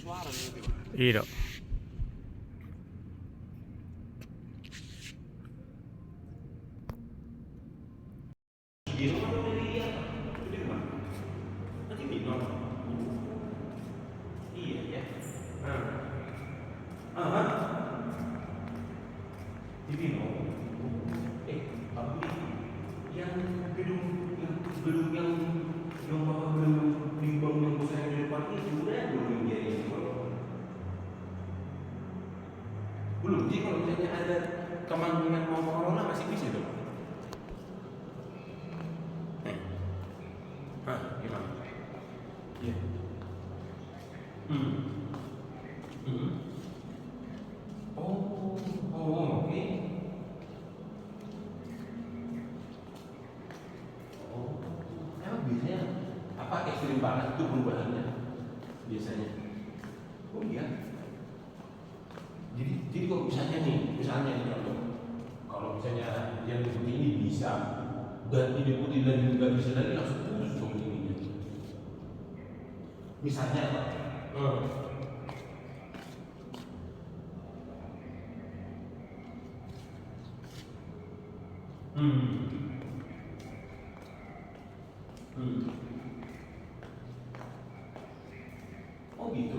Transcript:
suara gitu. Iya. Di rumah tuh dari dia. Di rumah. Nanti minum. Iya ya. Ah. Di minum. Tapi yang gedung yang bapak belum dibangun yang besar di depan itu udah belum jadi belum. Jadi kalau misalnya ada kemanggungan mau mengelola masih bisa tuh. Gimana? Iya. Oke. Emang biasanya apa ekstrim banget tuh perubahannya biasanya? Oh iya. Jadi kalau misalnya nih kalau misalnya yang seperti ini bisa dan ini putih dan juga bisa lagi langsung putus dong ininya. Misalnya apa? Oh gitu.